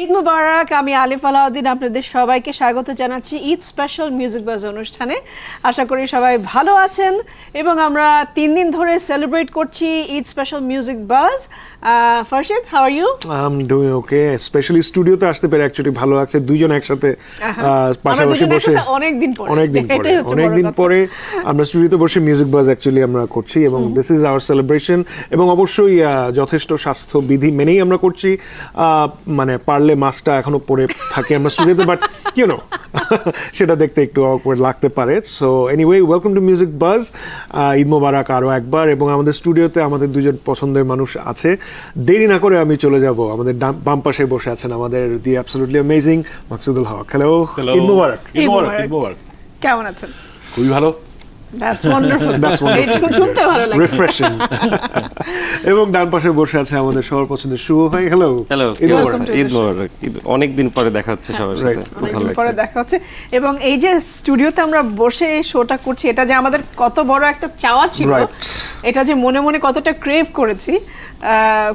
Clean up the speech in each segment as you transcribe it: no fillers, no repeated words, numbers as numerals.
ঈদ মুবারক। আমি আলিফ আলাউদ্দিন আপনাদের সবাইকে স্বাগত জানাচ্ছি ঈদ স্পেশাল মিউজিক বাজ অনুষ্ঠানে। আশা করি সবাই ভালো আছেন এবং আমরা 3 দিন ধরে সেলিব্রেট করছি Eid special music buzz. Farshid, how are you? I am doing okay. Specially স্টুডিওতে আসতে পেরে অ্যাকচুয়ালি ভালো লাগছে, দুইজন একসাথে পাশাপাশি বসে অনেকদিন পরে আমরা স্টুডিওতে বসে মিউজিক বাজ অ্যাকচুয়ালি আমরা করছি এবং দিস ইজ আওয়ার সেলিব্রেশন এবং অবশ্যই যথেষ্ট স্বাস্থ্যবিধি মেনেই আমরা করছি। মানে পারলে মাছটা এখনো পড়ে থাকে আমরা স্টুডিওতে, বাট ইউ নো সেটা দেখতে একটু অকওয়ার্ড লাগতে পারে। So anyway, welcome to music বাজ। ঈদ মোবারক আরও একবার। এবং আমাদের স্টুডিওতে আমাদের দুজন পছন্দের মানুষ আছে। দেরি না করে আমি চলে যাব, আমাদের বাম পাশে বসে আছেন আমাদের দি অ্যাবসলিউটলি অ্যামেজিং মাকসুদুল হক। হ্যালো, ঈদ মোবারক। কেমন আছেন? খুবই ভালো। That's wonderful. That's wonderful. শুনতে ভালো লাগে। Refreshing. এবং ডান পাশে বসে আছে আমাদের সবার পছন্দের শুভ ভাই। হ্যালো। ঈদ মোবারক। অনেক দিন পরে দেখা হচ্ছে সবার সাথে, খুব ভালো পরে লাগছে। দেখা হচ্ছে এবং এই যে স্টুডিওতে আমরা বসে শোটা করছি, এটা যে আমাদের কত বড় একটা চাওয়া ছিল, এটা যে মনে মনে কতটা ক্রেভ করেছি।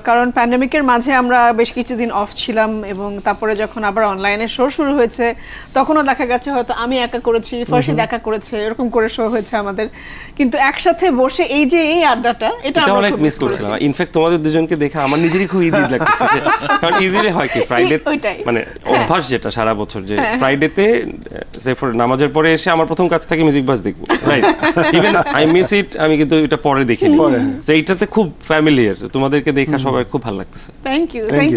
কারণ প্যান্ডেমিকের মাঝে আমরা বেশ কিছুদিন অফ ছিলাম এবং তারপরে যখন আবার অনলাইনে শো শুরু হয়েছে তখনও দেখা গেছে হয়তো আমি একা করেছি, ফার্স্টে দেখা করেছে, এরকম করে শো হয়েছে আমাদের। কিন্তু একসাথে বসে এই যে এই আড্ডাটা, এটা আমরা অনেক মিস করছিলাম। ইনফ্যাক্ট তোমাদের দুজনকে দেখে আমার নিজেরই খুব ঈদ লাগতেছে। কারণ ইজিলি হয় কি ফ্রাইডে, মানে অভ্যাস যেটা সারা বছর যে ফ্রাইডেতে সেফর নামাজের পরে এসে আমার প্রথম কাজ থাকে মিউজিক বাজ দেখবো, right? Even I miss it, আমি কিন্তু এটা পরে দেখিনি। তো এইটাতে খুব ফ্যামিলিয়ার, তোমাদেরকে দেখা সবাই খুব ভালো লাগতেছে। Thank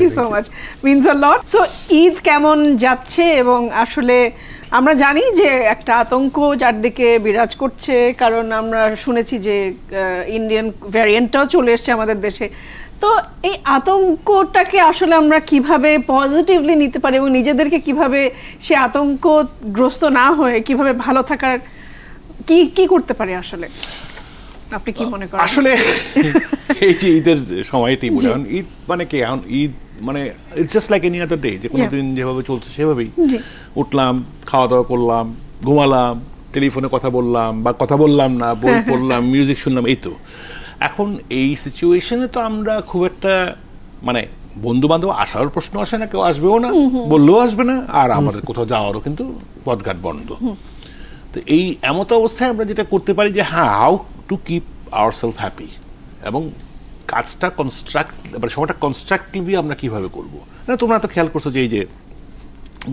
you so much, means a lot. So Eid কেমন যাচ্ছে? এবং আসলে আমরা জানি যে একটা আতঙ্ক চারদিকে বিরাজ করছে, কারণ আমরা শুনেছি যে ইন্ডিয়ান ভ্যারিয়েন্টটাও চলে এসছে আমাদের দেশে। তো এই আতঙ্কটাকে আসলে আমরা কিভাবে পজিটিভলি নিতে পারি এবং নিজেদেরকে কিভাবে সে আতঙ্কগ্রস্ত না হয়ে কিভাবে ভালো থাকার কি করতে পারি আসলে, আপনি কি মনে করেন? আসলে এই যে ঈদের সময়টাই মনে হয়, ঈদ মানে কি, এখন ঈদ মানে it's just like any other day, যে কোনো দিন যেভাবে চলছে সেভাবেই উঠলাম, খাওয়া দাওয়া করলাম, ঘুমালাম, টেলিফোনে কথা বললাম বা কথা বললাম না, বই পড়লাম, মিউজিক শুনলাম, এই তো। এখন এই সিচুয়েশনে তো আমরা খুব একটা মানে বন্ধু বান্ধব আসার প্রশ্ন আসে না, কেউ আসবেও না, বললেও আসবে না, আর আমাদের কোথাও যাওয়ারও কিন্তু পথঘাট বন্ধ। তো এই এমতো অবস্থায় আমরা যেটা করতে পারি যে how to keep ourself happy এবং কাজটা মানে সময়টা কনস্ট্রাকটিভলি আমরা কিভাবে করবো। তোমরা তো খেয়াল করছো যে এই যে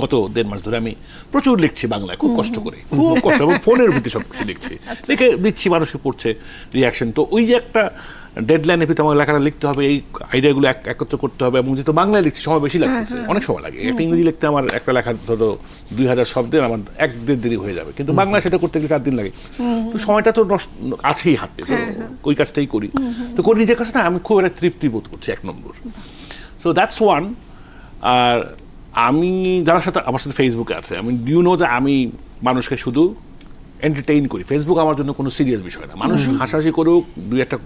গত 1.5 মাস ধরে আমি প্রচুর লিখছি বাংলায়, খুব কষ্ট করে, খুব কষ্ট, এবং ফোনের ভিত্তি সব কিছু লিখছি, লিখে দিচ্ছি, মানুষে পড়ছে, রিয়াকশন। তো ওই যে একটা ডেডলাইনের ভিতরে আমার লেখাটা লিখতে হবে, এই আইডিয়াগুলো একত্র করতে হবে, এবং যেহেতু বাংলায় লিখছি সময় বেশি লাগতেছে, অনেক সময় লাগে। একটা ইংরেজি লিখতে আমার একটা লেখা ধরো 2000 শব্দের আমার 1-1.5 দিন হয়ে যাবে, কিন্তু বাংলায় সেটা করতে গেলে 4 দিন লাগে। তো সময়টা তো আছেই হাতে, ওই কাজটাই করি। তো করি নিজের কাছে না, আমি খুব একটা তৃপ্তি বোধ করছি, 1 নম্বর। So that's one. আর আমি যারা সাথে আমার সাথে ফেসবুকে আছে, আমি ডিউ নো যে আমি মানুষকে শুধু এন্টারটেইন করি। ফেসবুক আমার জন্য কোনো সিরিয়াস বিষয় না। মানুষ হাসাহাসি করুক, 2-একটা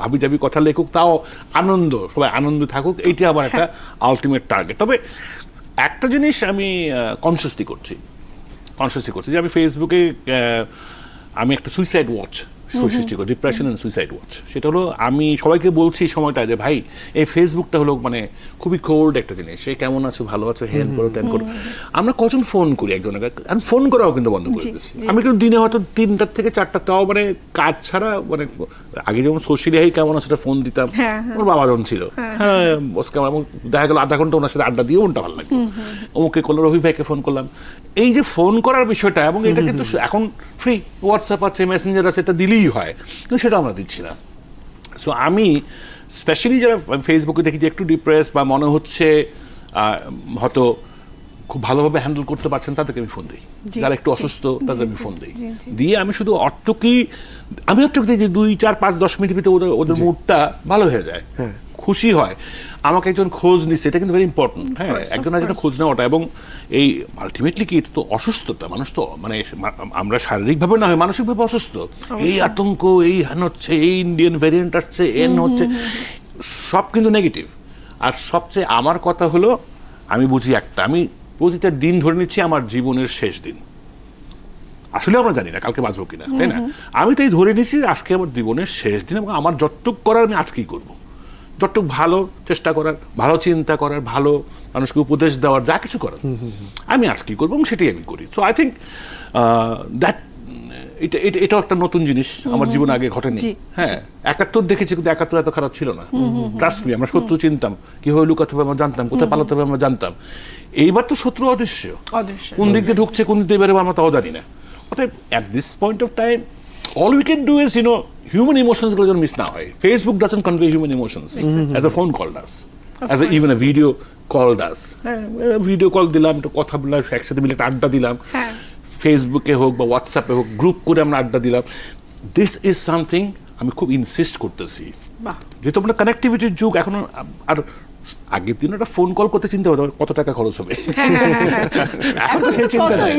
হাবিজাবি কথা লেখুক, তাও আনন্দ, সবাই আনন্দ থাকুক, এইটা আমার একটা আলটিমেট টার্গেট। তবে একটা জিনিস আমি কনসিয়াসলি করছি যে আমি ফেসবুকে আমি একটা সুইসাইড ওয়াচ সৃষ্টি করি, ডিপ্রেশন অ্যান্ড সুইসাইড ওয়াচ। সেটা হলো আমি সবাইকে বলছি সময়টা যে ভাই, এই ফেসবুকটা হলো মানে খুবই কোল্ড একটা জিনিস, সে কেমন আছো, ভালো আছো, হ্যান করো, ত্যান করো। আমরা কজন ফোন করি একজনকে, আমি ফোন করাও কিন্তু বন্ধ করে দিচ্ছি। আমি কিন্তু দিনে হয়তো 3টা থেকে 4টা, তাও মানে কাজ ছাড়া, মানে আগে যেমন সোশ্যালি হাই কেমন আছে সেটা ফোন দিতাম, ওর বাবা যখন ছিল, হ্যাঁ দেখা গেল আধা ঘন্টা ওনার সাথে আড্ডা দিয়ে ওনটা ভালো লাগে, ওকে করলাম, রবি ভাইকে ফোন করলাম। এই যে ফোন করার বিষয়টা, এবং এটা কিন্তু এখন ফ্রি, হোয়াটসঅ্যাপ আছে, মেসেঞ্জার আছে, এটা দিলেই হয়, কিন্তু সেটা আমরা দিচ্ছি না। সো আমি স্পেশালি যারা ফেসবুকে দেখি যে একটু ডিপ্রেস বা মনে হচ্ছে হয়তো খুব ভালোভাবে হ্যান্ডেল করতে পারছেন, তাদেরকে আমি ফোন দিই। যারা একটু অসুস্থ তাদের আমি ফোন দিই, দিয়ে আমি শুধু আমি অর্থক দিই যে 2-4-5-10 মিনিটের ভিতরে ওদের মুডটা ভালো হয়ে যায়, খুশি হয়। আমাকে একজন খোঁজ নিচ্ছে, এটা কিন্তু ভেরি ইম্পর্টেন্ট। হ্যাঁ, একজন একজন খোঁজ নেওয়াটা। এবং এই আলটিমেটলি কি, এটা তো অসুস্থতা, মানুষ তো মানে আমরা শারীরিকভাবে না হয় মানসিকভাবে অসুস্থ। এই আতঙ্ক, এই হ্যান হচ্ছে, এই ইন্ডিয়ান ভ্যারিয়েন্ট আসছে, এন হচ্ছে, সব কিন্তু নেগেটিভ। আর সবচেয়ে আমার কথা হলো, আমি বুঝি একটা, আমি প্রতিটা দিন ধরে নিচ্ছি আমার জীবনের শেষ দিন। আসলে আমরা জানি না কালকে বাঁচবো কিনা, তাই না? আমি তাই ধরে নিচ্ছি আজকে আমার জীবনের শেষ দিন, এবং আমার যতটুক করার আমি আজকেই করবো। যতটুকু ভালো চেষ্টা করার, ভালো চিন্তা করার, ভালো মানুষকে উপদেশ দেওয়ার, যা কিছু করার আমি আজকে করবো এবং সেটাই আমি করি। সো আই থিঙ্ক দ্যাট এটাও একটা নতুন জিনিস আমার জীবনে আগে ঘটেনি। হ্যাঁ, 71 দেখেছি, কিন্তু 71 এত খারাপ ছিল না, ট্রাস্ট মি। আমরা শত্রু চিনতাম, কিভাবে লুকাতে হবে আমরা জানতাম, কোথায় পালাতে হবে আমরা জানতাম। এইবার তো শত্রু অদৃশ্য, কোন দিক দিয়ে ঢুকছে, কোন দিক দিয়ে বেরোবে আমরা তাও জানি না। অতএব at this point of time all we can do is, human emotions গুলো যেন মিস না হয়। Facebook doesn't convey human emotions as a phone call does, as even a video call does. Video call দিলাম, একটু কথা বললাম, একসাথে মিলে একটা আড্ডা দিলাম, ফেসবুকে হোক বা হোয়াটসঅ্যাপে হোক, গ্রুপ করে আমরা আড্ডা দিলাম। দিস ইজ সামথিং আমি খুব ইনসিস্ট করতেছি, যেহেতু আমরা কানেক্টিভিটির যুগ এখন। আর আগের দিন একটা ফোন কল করতে চিন্তা হতো কত টাকা খরচ হবে, এখন তো সেই চিন্তা নাই,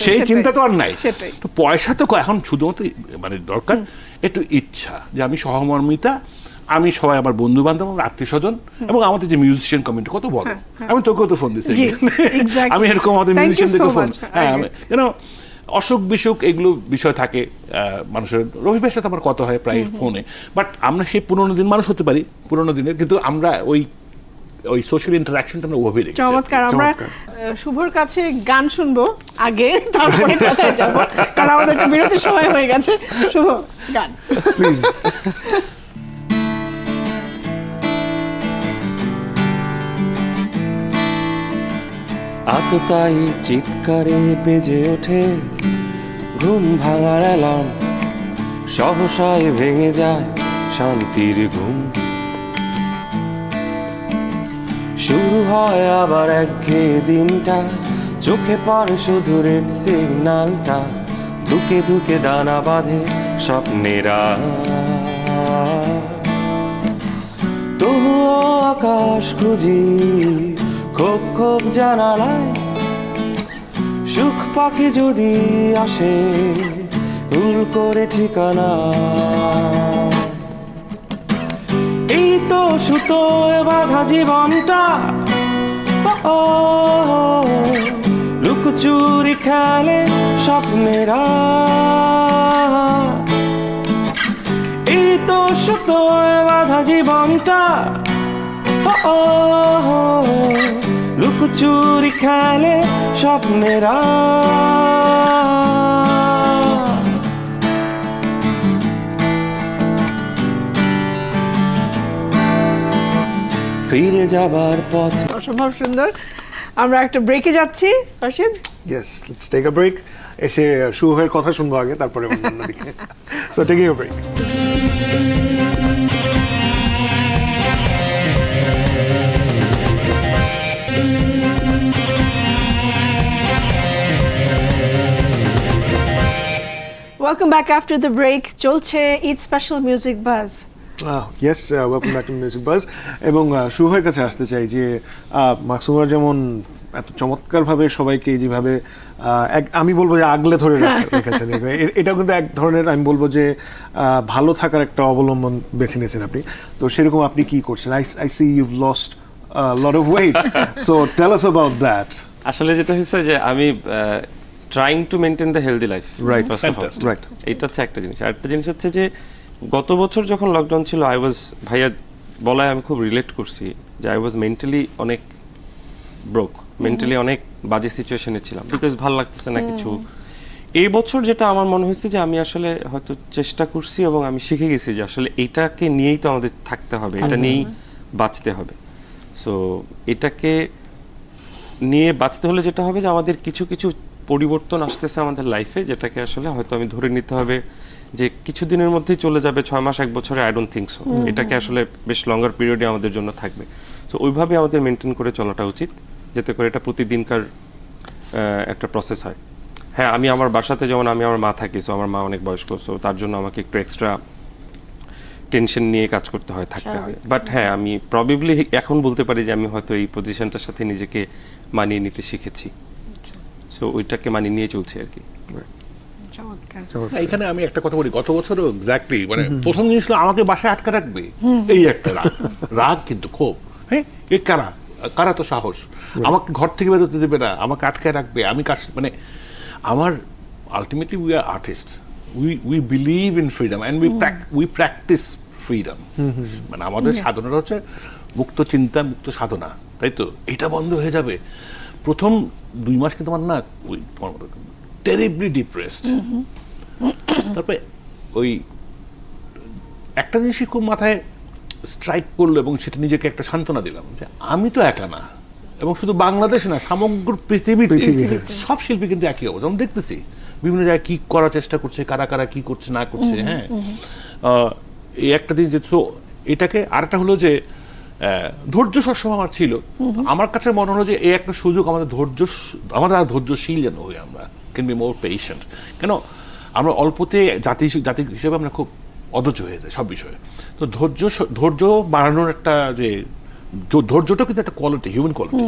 সেই চিন্তা তো আর নাই। তো পয়সা তো এখন শুধুমাত্র মানে দরকার একটু ইচ্ছা, যে আমি সহমর্মিতা, আমি সবাই আমার বন্ধু বান্ধব, আমার আত্মীয় স্বজন এবং আমাদের যে মিউজিশিয়ান কমিউনিটি কত বড়। আমি তোকেও তো ফোন দিচ্ছি, আমি এরকম আমাদের মিউজিশিয়ানদেরকে ফোন, হ্যাঁ অসুখ বিসুখ এগুলো বিষয় থাকে মানুষের। রবি ভাইয়ের সাথে আমার কথা হয় প্রায় ফোনে, বাট আমরা সেই পুরোনো দিন মানুষ হতে পারি, পুরোনো দিনের, কিন্তু আমরা ওই সোশ্যাল ইন্টারাকশনটা আমরা ওভাবে রেখেছি। চমৎকার। আমরা শুভর কাছে গান শুনবো আগে, তারপরে কথায় যাব, কারণ আমাদের একটা বিরতির সময় হয়ে গেছে। শুভ, গান প্লিজ। আততাই চিৎকারে বেজে ওঠে ঘুম ভাঙার অ্যালার্ম, সহসায় ভেঙে যায় শান্তির ঘুম। শুরু হয় আবার একঘেয়ে দিনটা, চোখে পড়ে শুধু রেড সিগন্যালটা, দুকে দুকে দানা বাঁধে স্বপ্নেরা। তবুও আকাশ খুঁজি খোপ খোপ জানালায়, সুখ পাখি যদি আসে ভুল করে ঠিকানা। এই তো সুতোয় বাঁধা জীবনটা, লুকোচুরি খেলে স্বপ্নেরা। এই তো সুতোয় বাঁধা জীবনটা, লুকোচুরি খেলে স্বপ্নেরা। ফিরে যাবার পথ। অসম্ভব সুন্দর। আমরা একটা ব্রেকে যাচ্ছি, ফারশিদ। Yes, let's take a break. এসে শুভের কথা শুনবো আগে, তারপরে অন্যদিকে। So taking a break. Welcome back after the break. চলছে ঈদ স্পেশাল মিউজিক বাজ। Yes, welcome back to Music Buzz. এবং শুভের কাছে আসতে চাই যে মাকসুমার যেমন এত চমৎকারভাবে সবাইকে যেভাবে আমি বলবো যে আগলে ধরে রেখেছেন, এটা কিন্তু এক ধরনের আমি বলবো যে ভালো থাকার একটা অবলম্বন বেছে নিয়েছেন আপনি। তো সেরকম আপনি কি করছেন? I see you've lost a lot of weight. So tell us about that. আসলে যেটা হচ্ছে যে আমি trying to maintain the healthy life, Right, first of all. right. এটা হচ্ছে একটা জিনিস। আরেকটা জিনিস হচ্ছে যে গত বছর যখন লকডাউন ছিল, ভাইয়া বলায় আমি খুব রিলেট করছি যে আই ওয়াজ মেন্টালি অনেক ব্রোক, মেন্টালি অনেক বাজে সিচুয়েশনে ছিলাম, বিকজ ভালো লাগতেছে না কিছু। এই বছর যেটা আমার মনে হয়েছে যে আমি আসলে হয়তো চেষ্টা করছি এবং আমি শিখে গেছি যে আসলে এটাকে নিয়েই তো আমাদের থাকতে হবে, এটা নিয়েই বাঁচতে হবে। সো এটাকে নিয়ে বাঁচতে হলে যেটা হবে যে আমাদের কিছু কিছু পরিবর্তন আসতেছে আমাদের লাইফে, যেটাকে আসলে হয়তো আমি ধরে নিতে হবে যে কিছুদিনের মধ্যেই চলে যাবে, 6 মাস 1 বছরে, আই ডোন্ট থিঙ্ক সো। এটাকে আসলে বেশ লঙ্গার পিরিয়ডে আমাদের জন্য থাকবে। সো ওইভাবে আমাদের মেনটেন করে চলাটা উচিত, যাতে করে এটা প্রতিদিনকার একটা প্রসেস হয়। হ্যাঁ, আমি আমার বাসাতে যেমন আমি আমার মা থাকি, সো আমার মা অনেক বয়স্ক, সো তার জন্য আমাকে একটু এক্সট্রা টেনশন নিয়ে কাজ করতে হয়, থাকতে হয়। বাট হ্যাঁ, আমি প্রবাবলি এখন বলতে পারি যে আমি হয়তো এই পজিশনটার সাথে নিজেকে মানিয়ে নিতে শিখেছি। সো ওইটাকে মানিয়ে নিয়ে চলছে আর কি। এখানে আমি একটা কথা বলি, গত বছরও এক্স্যাক্টলি মানে প্রথম জিনিস হলো আমাকে বাসায় আটকে রাখবে, এই একটা রাগ কিন্তু ক্ষোভ। হ্যাঁ, এ কারা তো সাহস, আমাকে ঘর থেকে বেরোতে দেবে না, আমাকে আটকে রাখবে, আমি মানে আমার ultimately we are artist, we believe in freedom and we practice freedom, মানে আমাদের সাধনাটা হচ্ছে মুক্ত চিন্তা, মুক্ত সাধনা, তাই তো? এটা বন্ধ হয়ে যাবে, প্রথম 2 মাস কিন্তু আমার না ওই টেরিবলি ডিপ্রেসড। তারপরে ওই একটা জিনিসই খুব মাথায় স্ট্রাইক করলো এবং সেটা নিজেকে একটা সান্ত্বনা দিলাম যে আমি তো একা না, এবং শুধু বাংলাদেশ না, সমগ্র পৃথিবীতে সব শিল্পী কিন্তু একই অবস্থা। আমি দেখতেছি বিভিন্ন জায়গায় কি করার চেষ্টা করছে, কারা কারা কি করছে না করছে। হ্যাঁ, এই একটা দিন যে, তো এটাকে আরেকটা হলো যে ধৈর্য সবসময় আমার ছিল। আমার কাছে মনে হলো যে এই একটা সুযোগ আমাদের ধৈর্যশীল যেন হই, আমরা ক্যান বি মোর পেশেন্ট। কেন আমরা অল্পতে জাতি হিসেবে আমরা খুব অধৈর্য হয়ে যায় সব বিষয়ে। তো ধৈর্য বাড়ানোর একটা যে ধৈর্যটা কিন্তু একটা কোয়ালিটি, হিউম্যান কোয়ালিটি।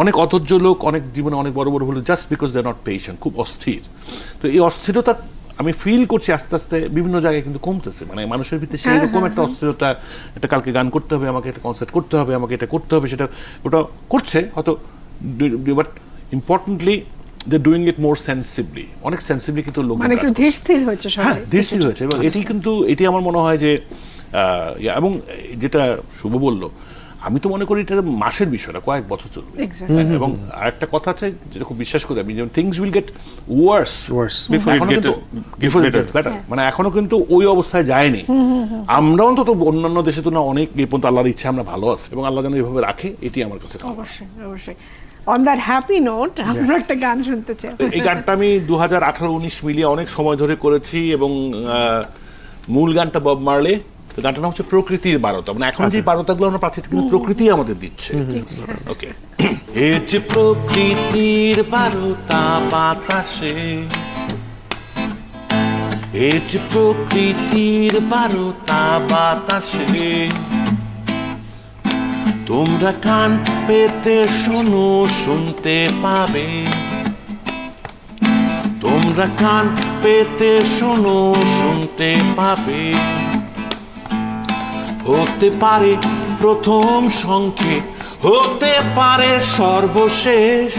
অনেক অধৈর্য লোক অনেক জীবনে অনেক বড় বড় হলো just because they are not patient, খুব অস্থির। তো এই অস্থিরতা আমি ফিল করছি আস্তে আস্তে বিভিন্ন জায়গায় কিন্তু কমতেছে, মানে মানুষের ভিতরে সেই রকম একটা অস্থিরতা, এটা কালকে গান করতে হবে, আমাকে একটা কনসার্ট করতে হবে, আমাকে এটা করতে হবে, সেটা ওটা করছে হয়তো, but importantly they doing it more sensibly, অনেক সেন্সিবলি কিন্তু লোক মানে একটু ধীর স্থির হয়েছে সবাই। হ্যাঁ, ধীর স্থির হয়েছে, এবং এটি আমার মনে হয় যে এবং যেটা শুভ বললো, আমি তো মনে করি এটা মাসের বিষয় না, কয়েক বছর চলবে। এবং আরেকটা কথা আছে যেটা খুব বিশ্বাস করি আমি, যেমন things will get worse before it get better, মানে এখনো কিন্তু ওই অবস্থায় যায়নি। আমরা অন্তত অন্যান্য দেশে তো না অনেক এই পর্যন্ত আল্লাহর ইচ্ছা আমরা ভালো আছি, এবং আল্লাহ যেন এইভাবে রাখে, এটি আমার কাছে। অবশ্যই অবশ্যই। অন দ্যাট হ্যাপি নোট আমরা একটা গান শুনতে চাই। এই গানটা আমি 2018-19 মিলিয়ে অনেক সময় ধরে করেছি, এবং মূল গানটা বব মার্লে। তো গানটার নাম হচ্ছে প্রকৃতির বারতা, মানে এখন যে বারতাগুলো আমরা পাচ্ছি কিন্তু প্রকৃতি আমাদের দিচ্ছে। ওকে, এ যে প্রকৃতির বারতা বাতাসে, এ যে প্রকৃতির বারতা বাতাসে, তোমরা কান পেতে শোনো, শুনতে পাবে, তোমরা কান পেতে শোনো, শুনতে পাবে। হতে পারে প্রথম সংকেত, হতে পারে সর্বশেষ,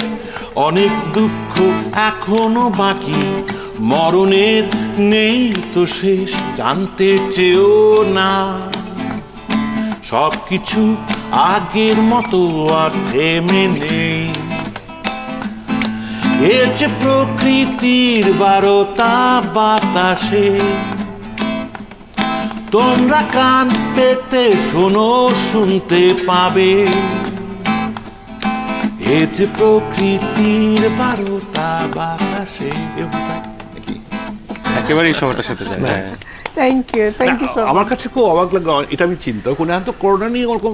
অনেক দুঃখ এখনো বাকি, মরণের নেই তো শেষ। জানতে চেও না, সবকিছু আগের মতো আর থেমে নেই। এ যে প্রকৃতির বারতা বাতাসে, তোমরা কান পেতে শোনো, শুনতে পাবে, এ যে প্রকৃতির বারতা বাতাসে। একেবারে এই সময়টার সাথে যায়। Thank you so much. আমার কাছে খুব অবাক লাগলো, এটা আমি চিন্তা করি না, তো করোনা নিয়ে ওরকম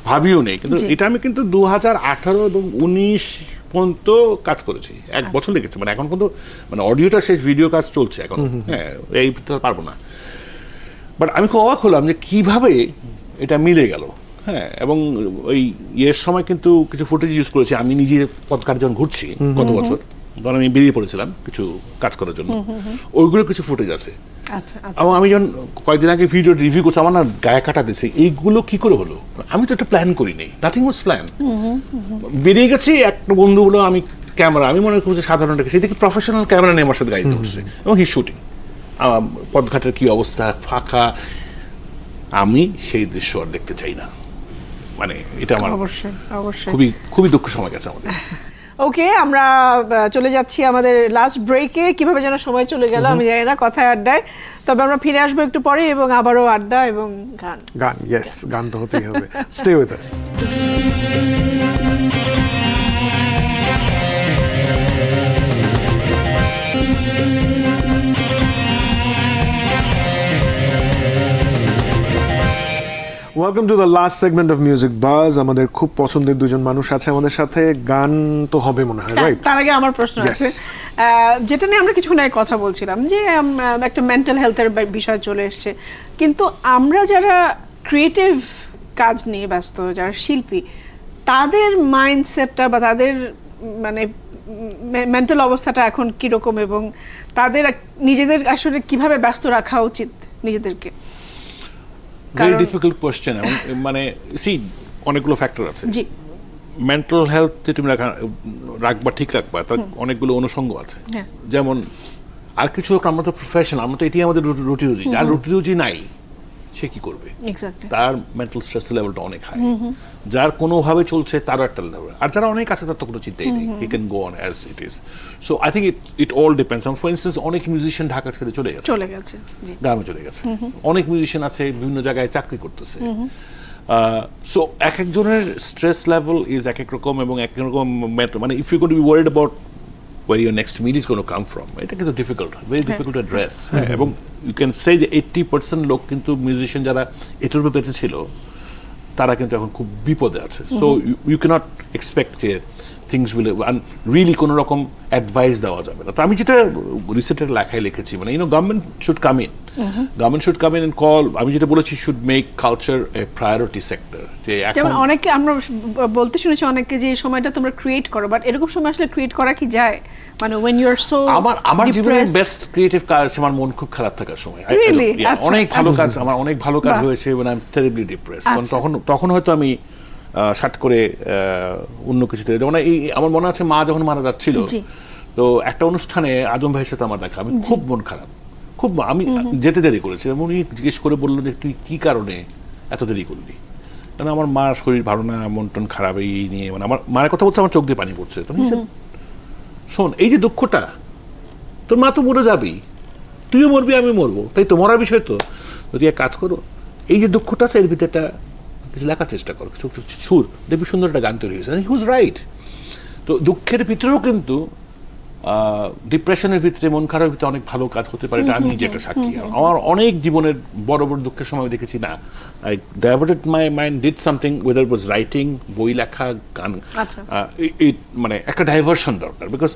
ভাবিও নেই, কিন্তু এটা আমি কিন্তু 2018 এবং 19 পর্যন্ত কাজ করেছি, 1 বছর লেগেছে, মানে এখন কিন্তু মানে অডিওটা শেষ, ভিডিও কাজ চলছে এখন। হ্যাঁ, এই পারবো না, বাট আমি খুব অবাক হলাম যে কিভাবে এটা মিলে গেল। হ্যাঁ, এবং ওই ইয়ের সময় কিন্তু কিছু ফুটেজ ইউজ করেছি, আমি নিজে পদকার যখন ঘুরছি গত বছর, তখন আমি বেরিয়ে পড়েছিলাম কিছু কাজ করার জন্য, ওইগুলো কিছু ফুটেজ আছে। এবং আমি যখন কয়েকদিন আগে ভিডিও রিভিউ করছি, আমার না গায়ে কাটা দিচ্ছে, এইগুলো কি করে হলো, আমি তো এটা প্ল্যান করি নাই, নাথিং ওয়াজ প্ল্যান। বেরিয়ে গেছি, একটা বন্ধু বলো আমি ক্যামেরা, আমি মনে করছি সাধারণ রেখে, সেই থেকে প্রফেশনাল ক্যামেরা নিয়ে আমার সাথে গাড়িতে উঠছে, এবং হি শুটিং, পথঘাটের কি অবস্থা, ফাঁকা, আমি সেই দৃশ্য আর দেখতে চাই না। মানে এটা আমার খুবই খুবই দুঃখ সময় গেছে আমাদের। ওকে, আমরা চলে যাচ্ছি আমাদের লাস্ট ব্রেকে। কিভাবে যেন সময় চলে গেল আমি জানি না, কথায় আড্ডায়। তবে আমরা ফিরে আসবো একটু পরে, এবং আবারও আড্ডা এবং গান। ইয়েস, গান তো হতেই হবে। Stay with us. Welcome to the last segment of music বাজ। আমাদের খুব পছন্দের দুজন মানুষ আছে আমাদের সাথে, গান তো হবে মনে হয়, রাইট? তার আগে আমার প্রশ্ন আছে, যেটা নিয়ে আমরা কিছুক্ষণ আগে কথা বলছিলাম, যে একটা মেন্টাল হেলথের বিষয় চলে এসছে, কিন্তু আমরা যারা ক্রিয়েটিভ কাজ নিয়ে ব্যস্ত, যারা শিল্পী, তাদের মাইন্ডসেটটা বা তাদের মানে মেন্টাল অবস্থাটা এখন কিরকম, এবং তাদের নিজেদের আসলে কিভাবে ব্যস্ত রাখা উচিত নিজেদেরকে? Very difficult question. মানে সি, অনেকগুলো ফ্যাক্টর আছে। জি, মেন্টাল হেলথ তুমি রাখবা, ঠিক রাখবা, তার অনেকগুলো অনুষঙ্গ আছে। যেমন আর কিছু, আমরা তো প্রফেশনাল, আমরা তো এটি আমাদের রুটি রুজি, আর রুটি রুজি নাই, সে কি করবে? এক্স্যাক্টলি, তার মেন্টাল স্ট্রেস লেভেলটা অনেক হাই। যার কোনোভাবে চলছে তারও একটা লেভেল, আর যারা অনেক আছে তার তো কোনো চিন্তাই নেই, he can go on as it is. So I think it all depends. For instance অনেক মিউজিশিয়ান ঢাকা ছেড়ে চলে গেছে, জি, গ্রামে চলে গেছে। অনেক মিউজিশিয়ান আছে বিভিন্ন জায়গায় চাকরি করতেছে। সো এক একজনের স্ট্রেস লেভেল ইজ এক এক রকম, এবং এক এক রকম মানে if you going to be worried about where your next meal is going to come from, এটা কিন্তু difficult, very difficult to address. এবং ইউ ক্যান সে যে 80% লোক কিন্তু মিউজিশিয়ান যারা এটার উপরে বেঁচে ছিল তারা কিন্তু এখন খুব বিপদে আছে। সো ইউ ক্যানট এক্সপেক্ট যে থিংস উইল রিয়েলি কোনো রকম অ্যাডভাইস দেওয়া যাবে না। তো আমি যেটা রিসেন্টের লেখায় লিখেছি, মানে government should come in, government should come in and call, আমি যেটা বলেছি should make culture a priority sector. যে যেমন অনেকে আমরা বলতে শুনেছি অনেকে যে এই সময়টা তোমরা ক্রিয়েট করো, বাট এরকম সময় আসলে ক্রিয়েট করা কি যায়? মানে when you are so আমার জীবনের বেস্ট ক্রিয়েটিভ কাজ আমার মন খুব খারাপ থাকার সময়। অনেক ভালো কাজ, আমার অনেক ভালো কাজ হয়েছে when I'm terribly depressed। তখন হয়তো আমি শাট করে অন্য কিছুতে, যেমন এই আমার মনে আছে মা যখন মারা যাচ্ছিল, তো একটা অনুষ্ঠানে আজম ভাইয়ের সাথে আমার দেখা, আমি খুব মন খারাপ, খুব আমি যেতে দেরি করেছি। উনি জিজ্ঞেস করে বললো যে তুই কি কারণে এত দেরি করলি? কারণ আমার মার শরীর ভালো না, মন টন খারাপ, এই নিয়ে মানে আমার মায়ের কথা বলছে, আমার চোখ দিয়ে পানি পড়ছে। তো শোন, এই যে দুঃখটা, তোর মা তো মরে যাবি, তুইও মরবি, আমি মরবো, তাই তো মরার বিষয়। তো তুই এক কাজ করো, এই যে দুঃখটা আছে এর ভিতরটা কিছু লেখার চেষ্টা করো, কিছু সুর দেখবি সুন্দর একটা গান তৈরি হয়েছে। হি ওয়াজ রাইট। তো দুঃখের ভিতরেও কিন্তু ডিপ্রেশনের ভিতরে, মন খারাপের ভিতরে অনেক ভালো কাজ হতে পারে, এটা আমি নিজে একটা সাক্ষী। আমার অনেক জীবনের বড় বড় দুঃখের সময় দেখেছি না, I diverted my mind, did something, weather was writing, বই লেখা, গান, মানে একটা ডাইভার্সন দরকার। বিকজ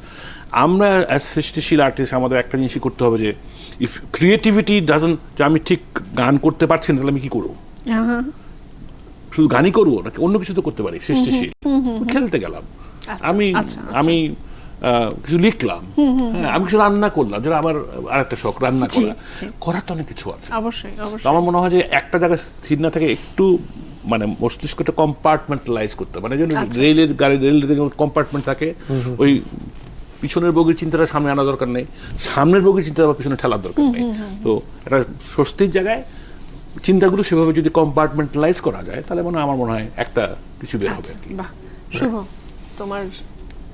আমরা অ্যাজ সৃষ্টিশীল আর্টিস্ট আমাদের একটা জিনিসই করতে হবে যে ইফ ক্রিয়েটিভিটি ডাজন্ট, যে আমি ঠিক গান করতে পারছি না তাহলে আমি কি করবো? শুধু গানই করবো নাকি অন্য কিছু তো করতে পারি? সৃষ্টিশীল খেলতে গেলাম, আমি কিছু লিখলাম, হ্যাঁ, আমি কিছু রান্না করলাম, যেটা আমার আরেকটা শখ, রান্না করার তো অনেক কিছু আছে। আমার মনে হয় যে একটা জায়গায় স্থির না থাকে, একটু মানে মস্তিষ্কটা কম্পার্টমেন্টালাইজ করতে, মানে রেলের গাড়ি, রেলের কম্পার্টমেন্ট থাকে, ওই পিছনের বগির চিন্তাটা সামনে আনা দরকার নেই, সামনের বগির চিন্তা আবার পিছনে ঠেলার দরকার নেই। তো একটা স্বস্তির জায়গায় চিন্তাগুলো সেভাবে যদি কম্পার্টমেন্টালাইজ করা যায়, তাহলে আমার মনে হয় একটা কিছু বের হবে আর কি। শুভ, তোমার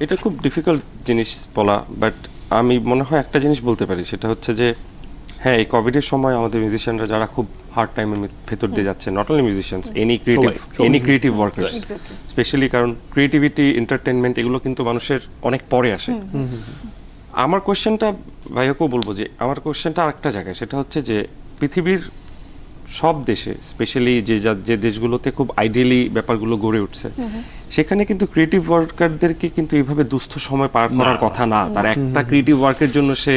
এটা খুব ডিফিকাল্ট জিনিস বলা, বাট আমি মনে হয় একটা জিনিস বলতে পারি, সেটা হচ্ছে যে হ্যাঁ, এই কোভিডের সময় আমাদের মিউজিশিয়ানরা যারা খুব হার্ড টাইমের ভেতর দিয়ে যাচ্ছে, not only musicians, any creative workers specially, কারণ ক্রিয়েটিভিটি, এন্টারটেনমেন্ট এগুলো কিন্তু মানুষের অনেক পরে আসে। আমার কোয়েশ্চেনটা ভাইয়াকেও বলবো যে আমার কোয়েশ্চেনটা আরেকটা জায়গায়, সেটা হচ্ছে যে পৃথিবীর সব দেশে, স্পেশালি যে দেশগুলোতে খুব আইডিয়ালি ব্যাপারগুলো গড়ে উঠছে, সেখানে কিন্তু ক্রিয়েটিভ ওয়ার্কারদেরকে কিন্তু এইভাবে দুস্থ সময় পার করার কথা না। তার একটা ক্রিয়েটিভ ওয়ার্কের জন্য সে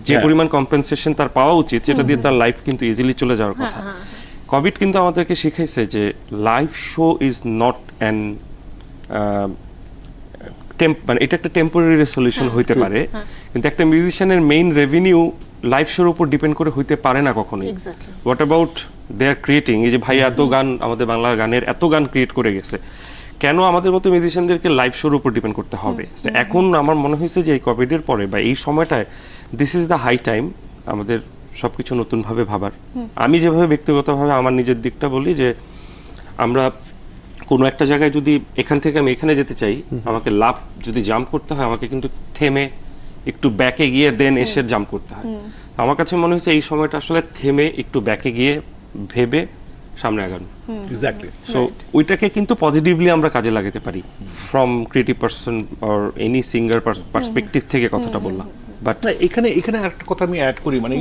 যে পরিমাণ কম্পেনসেশন তার পাওয়া উচিত, সেটা দিয়ে তার লাইফ কিন্তু ইজিলি চলে যাওয়ার কথা। কোভিড কিন্তু আমাদেরকে শিখাইছে যে live show is not an, মানে এটা একটা টেম্পোরারি সলিউশন হইতে পারে, কিন্তু একটা মিউজিশিয়ানের মেইন রেভিনিউ লাইভ শোর উপর ডিপেন্ড করে হইতে পারে না কখনোই। What about they are creating? এই যে ভাই এত গান, আমাদের বাংলা গানের এত গান ক্রিয়েট করে গেছে, কেন আমাদের মতো মিউজিশিয়ানদেরকে লাইভ শোর উপর ডিপেন্ড করতে হবে? এখন আমার মনে হয়েছে যে এই কোভিডের পরে বা এই সময়টায় this is the high time আমাদের সবকিছু নতুনভাবে ভাবার। আমি যেভাবে ব্যক্তিগতভাবে আমার নিজের দিকটা বলি যে আমরা কোনো একটা জায়গায় যদি এখান থেকে আমি এখানে যেতে চাই, আমাকে লাভ যদি জাম্প করতে হয়, আমাকে কিন্তু থেমে একটু ব্যাকে গিয়ে দেন এসে জাম্প করতে হয়। আমার কাছে মনে হচ্ছে এই সময়টা আসলে থেমে একটু ব্যাকে গিয়ে ভেবে সামনে আগানো। এক্স্যাক্টলি। সো ওইটাকে কিন্তু পজিটিভলি আমরা কাজে লাগাতে পারি from creative person or any singer perspective থেকে কথাটা বললাম। বাট এখানে একটা কথা আমি অ্যাড করি, মানে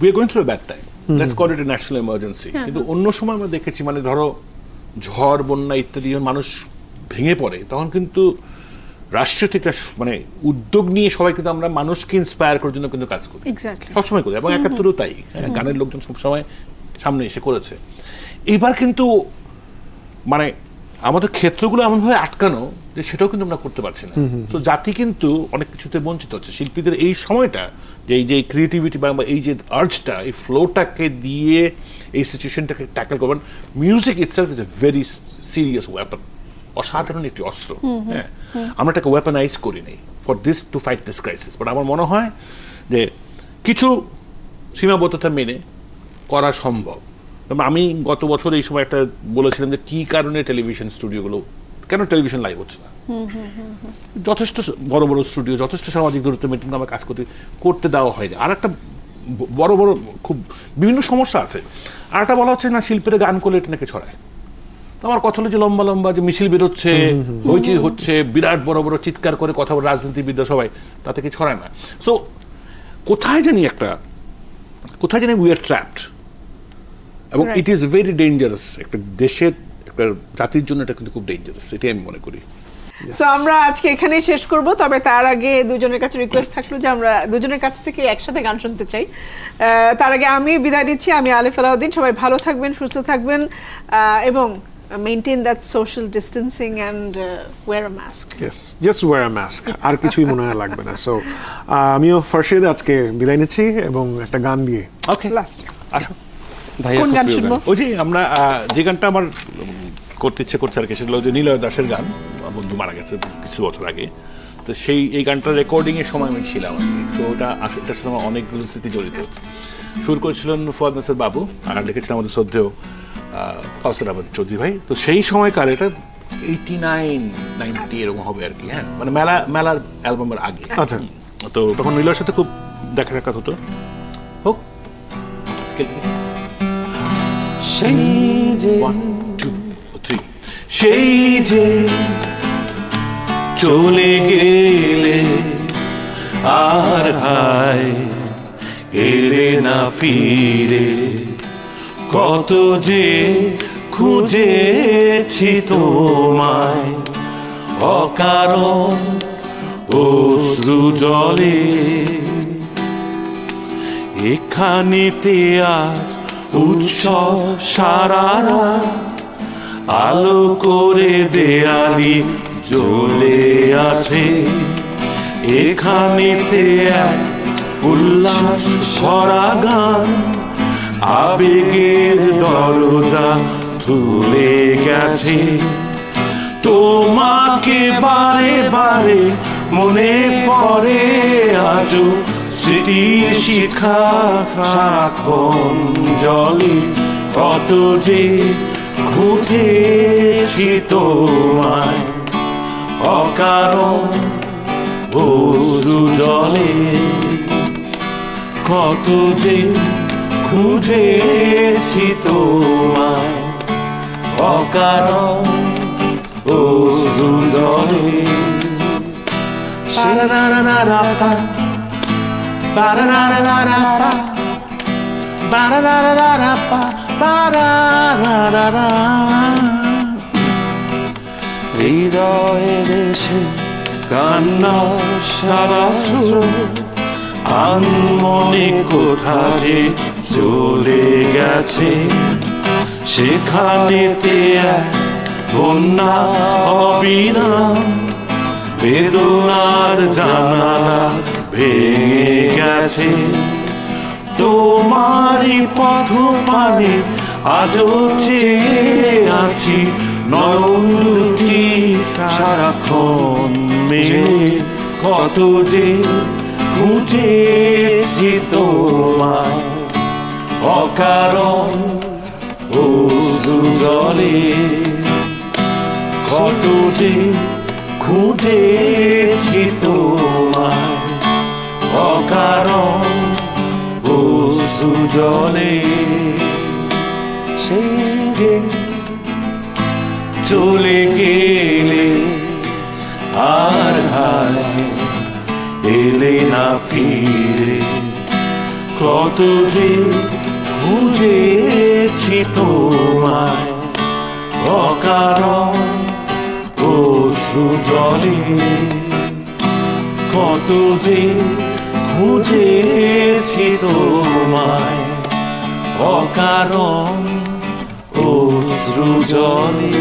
we are going through a bad time, let's call it a national emergency. কিন্তু অন্য সময় আমরা দেখেছি, মানে ধরো ঝড়, বন্যা ইত্যাদি মানুষ ভেঙে পড়ে, তখন কিন্তু রাষ্ট্রীয় থেকে মানে উদ্যোগ নিয়ে সবাই কিন্তু আমরা মানুষকে ইন্সপায়ার করার জন্য কিন্তু কাজ করি, সবসময় করি, এবং ৭১-ও তাই। গানের লোকজন সবসময় সামনে এসে করেছে। এবার কিন্তু মানে আমাদের ক্ষেত্রগুলো এমনভাবে আটকানো যে সেটাও কিন্তু আমরা করতে পারছি না। তো জাতি কিন্তু অনেক কিছুতে বঞ্চিত হচ্ছে। শিল্পীদের এই সময়টা, যে ক্রিয়েটিভিটি বা এই যে আর্জটা, এই ফ্লোটাকে দিয়ে এই সিচুয়েশনটাকে ট্যাকল করবেন, music itself is a very serious weapon, অসাধারণ একটি অস্ত্র। হ্যাঁ, আমরা এটাকে ওয়েপনাইজ করি নাই for this to fight this crisis. But আমার মনে হয় যে কিছু সীমাবদ্ধতা মেনে করা সম্ভব। আমি গত বছর এই সময় একটা বলেছিলাম যে কি কারণে টেলিভিশন স্টুডিওগুলো কেন টেলিভিশন লাইভ হচ্ছে না। যথেষ্ট বড় বড় স্টুডিও, যথেষ্ট সামাজিক দূরত্ব মেনটেন করে কাজ করতে দেওয়া হয়নি। আর একটা বড় বড় খুব বিভিন্ন সমস্যা আছে। আর একটা বলা হচ্ছে না শিল্পীরা গান করলে এটা নাকি ছড়ায়। তো আমার কথা হলো যে লম্বা লম্বা যে মিছিল বেরোচ্ছে, হইচই হচ্ছে, বিরাট বড় বড় চিৎকার করে কথা বলে রাজনীতিবিদরা সবাই, তাতে কি ছড়ায় না। সো কোথায় জানি উই আর ট্র্যাপড, এবং ইট ইজ ভেরি ডেঞ্জারাস। একটা দেশের একটা জাতির জন্য এটা কিন্তু খুব ডেঞ্জারাস, এটাই আমি মনে করি। সো আমরা আজকে এখানেই শেষ করব, তবে তার আগে দুজনের কাছে রিকোয়েস্ট থাকলো যে আমরা দুজনের কাছ থেকে একসাথে গান শুনতে চাই। তার আগে আমি বিদায় দিচ্ছি, আমি আলিফ আলাউদ্দিন। সবাই ভালো থাকবেন, সুস্থ থাকবেন, এবং maintain that social distancing and wear a mask. Yes, just wear a mask. আর কিছুই মনে হয় লাগবে না। সো আমিও ফার্স্ট আজকে বিদায় নিচ্ছি এবং একটা গান দিয়ে। ওকে, লাস্ট আসো ভাইয়া কোন গান শুনবো? ওই যে আমরা যে গানটা আমার করতে ইচ্ছে করছে আর কি, সেটা হলো যে নিলয় দাসের গান, বন্ধু মারা গেছে কিছু বছর আগে। তো এই গানটা রেকর্ডিং এর সময় আমি ছিলাম আর কি। তো এটার সাথে আমার অনেকগুলো স্মৃতি জড়িত। সুর করেছিলেন ফুয়াদ নাসির বাবু, আর লিখেছিলেন আমাদের শ্রদ্ধেয় কাউসার আহমেদ চৌধুরী ভাই। তো সেই সময়কার এটা 89-90 এরকম হবে আর কি। হ্যাঁ, মানে মেলার অ্যালবামের আগে। আচ্ছা, তো তখন নিলয়ের সাথে খুব দেখা সাক্ষাৎ হতো। হোক সেই যে 1, 2, 3 সেই যে চলে গেলে আর হায় এলে না ফিরে, কত যে খুঁজেছি তোমায় অকারণ অশ্রু জলে, এখানেতে আজ উৎসব সারা রাত, আলো করে দেয়ালি জ্বলে আছে, এখানেতে এক উল্লাস ভরা গান, আবেগের দরজা খুলে গেছে, তোমাকে বারে বারে মনে পড়ে আজও, স্মৃতির শিখা সারাক্ষণ জলে, কত যে খুঁজেছি তোমায় অকারণ অশ্রু জলে, কত যে খুঁজেছি তোমায় অকারণ অশ্রু জলে। সারারারারাপা বারারারারাপা বারারারারাপা বারারারারা, হৃদয়ে দেশে কান্না সারা স্রোত, আনমনে কোথা যে চলে গেছে, সেখানেতে এক বন্যা অবিরাম, বেদনার জানালা ভেঙে গেছে, তোমারই পথ পানে আজও চেয়ে আছি, নয়ন দুটি সারাক্ষণ মেলে, কত যে খুঁজেছি তোমায় অকারণ অশ্রু জলে, কত যে খুঁজেছি তোমায় অকারণ অশ্রু জলে, সেই যে চলে গেলে আর হায় এলে না ফিরে, কত যে খুঁজেছি তোমায় অকারণ অশ্রু জলে, কত যে খুঁজেছি তোমায় অকারণ অশ্রু জলে।